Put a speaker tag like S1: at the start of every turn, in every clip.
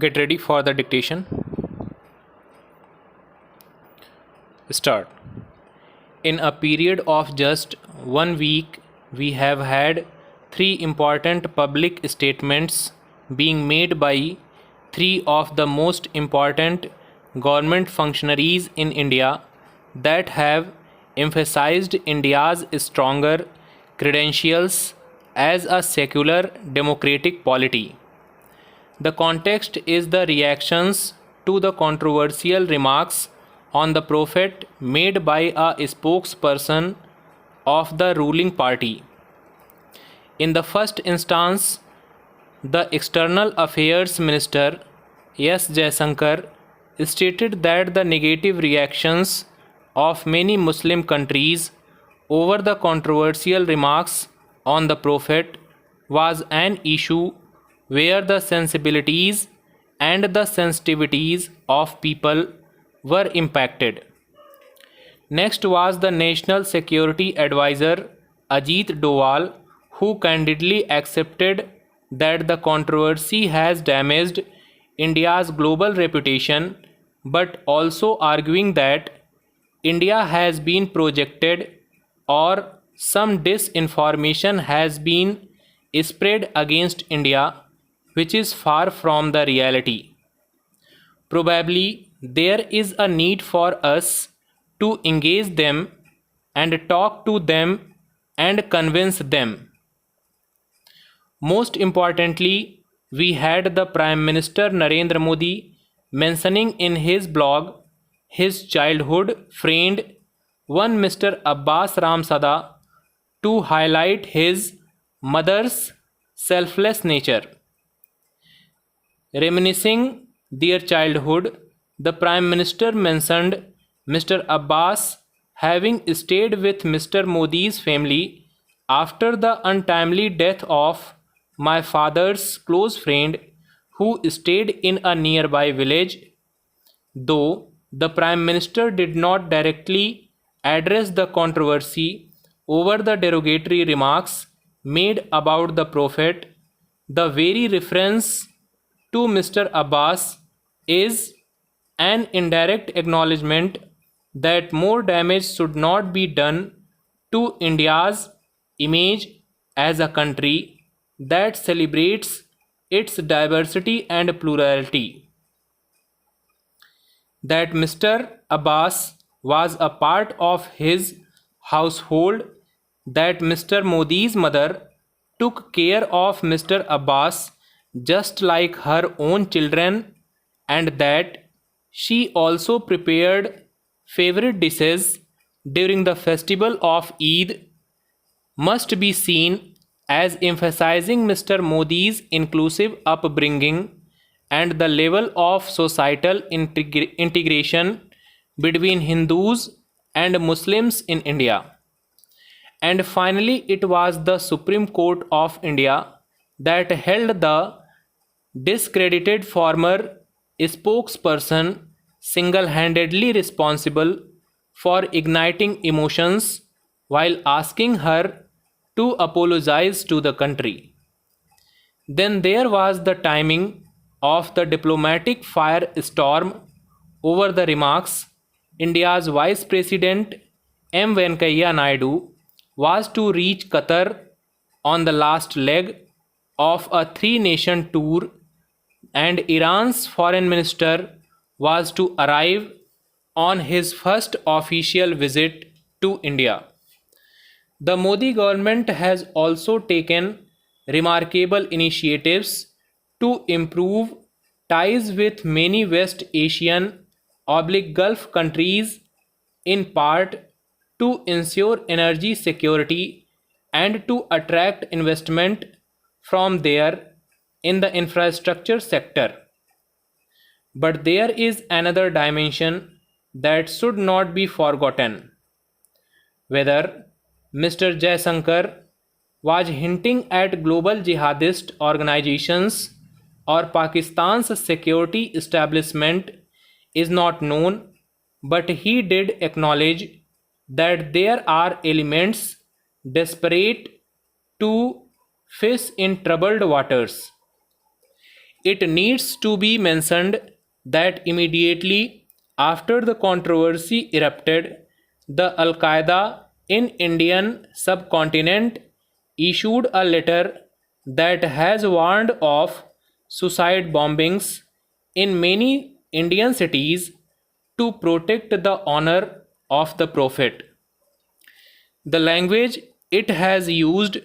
S1: Get ready for the dictation. Start. In a period of just 1 week, we have had three important public statements being made by three of the most important government functionaries in India that have emphasized India's stronger credentials as a secular democratic polity. The context is the reactions to the controversial remarks on the Prophet made by a spokesperson of the ruling party. In the first instance, the External Affairs Minister S. Jaishankar stated that the negative reactions of many Muslim countries over the controversial remarks on the Prophet was an issue where the sensibilities and the sensitivities of people were impacted. Next was the National Security Advisor Ajit Doval, who candidly accepted that the controversy has damaged India's global reputation, but also arguing that India has been projected or some disinformation has been spread against India, which is far from the reality. Probably there is a need for us to engage them and talk to them and convince them. Most importantly, we had the Prime Minister Narendra Modi mentioning in his blog his childhood friend, one Mr. Abbas Ramsada, to highlight his mother's selfless nature. Reminiscing their childhood, the Prime Minister mentioned Mr. Abbas having stayed with Mr. Modi's family after the untimely death of my father's close friend who stayed in a nearby village. Though the Prime Minister did not directly address the controversy over the derogatory remarks made about the Prophet, the very reference to Mr. Abbas is an indirect acknowledgement that more damage should not be done to India's image as a country that celebrates its diversity and plurality. That Mr. Abbas was a part of his household, that Mr. Modi's mother took care of Mr. Abbas just like her own children, and that she also prepared favorite dishes during the festival of Eid, must be seen as emphasizing Mr. Modi's inclusive upbringing and the level of societal integration between Hindus and Muslims in India. And finally, it was the Supreme Court of India that held the discredited former spokesperson single handedly responsible for igniting emotions while asking her to apologize to the country. Then there was the timing of the diplomatic firestorm over the remarks. India's Vice President M. Venkaiah Naidu was to reach Qatar on the last leg of a three-nation tour, and Iran's foreign minister was to arrive on his first official visit to India. The Modi government has also taken remarkable initiatives to improve ties with many West Asian Gulf countries, in part to ensure energy security and to attract investment from there in the infrastructure sector. But there is another dimension that should not be forgotten. Whether Mr. Jaishankar was hinting at global jihadist organizations or Pakistan's security establishment is not known, but he did acknowledge that there are elements desperate to fish in troubled waters. It needs to be mentioned that immediately after the controversy erupted, the Al Qaeda in Indian subcontinent issued a letter that has warned of suicide bombings in many Indian cities to protect the honor of the Prophet. The language it has used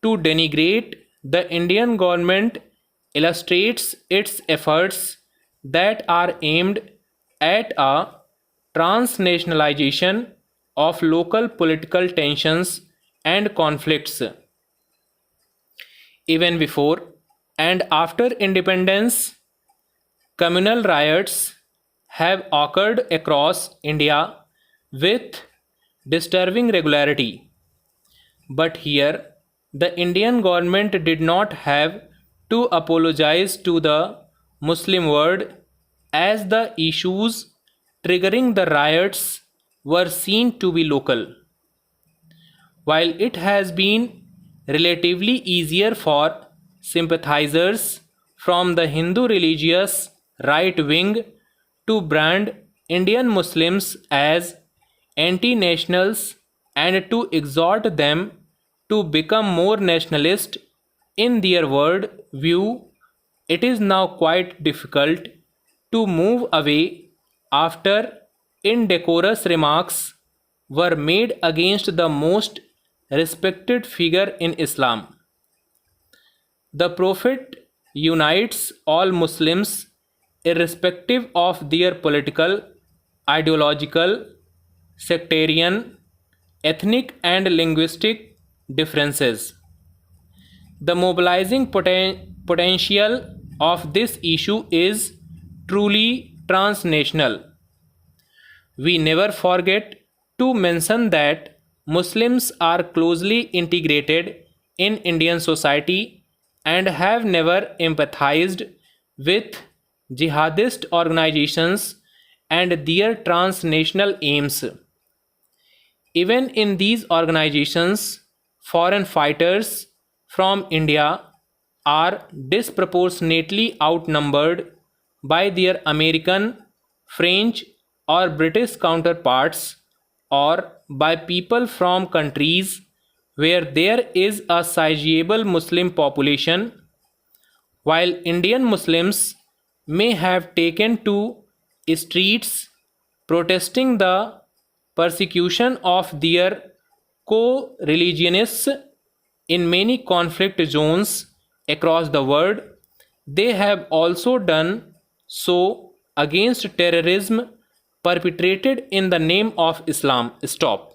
S1: to denigrate the Indian government illustrates its efforts that are aimed at a transnationalization of local political tensions and conflicts. Even before and after independence, communal riots have occurred across India with disturbing regularity. But here, the Indian government did not have to apologize to the Muslim world as the issues triggering the riots were seen to be local. While it has been relatively easier for sympathizers from the Hindu religious right wing to brand Indian Muslims as anti nationals and to exhort them to become more nationalist in their world view, it is now quite difficult to move away after indecorous remarks were made against the most respected figure in Islam. The Prophet unites all Muslims irrespective of their political, ideological, sectarian, ethnic, and linguistic differences. The mobilizing potential of this issue is truly transnational. We never forget to mention that Muslims are closely integrated in Indian society and have never empathized with jihadist organizations and their transnational aims. Even in these organizations, foreign fighters from India are disproportionately outnumbered by their American, French, or British counterparts, or by people from countries where there is a sizable Muslim population. While Indian Muslims may have taken to streets protesting the persecution of their co religionists in many conflict zones across the world, they have also done so against terrorism perpetrated in the name of Islam. Stop.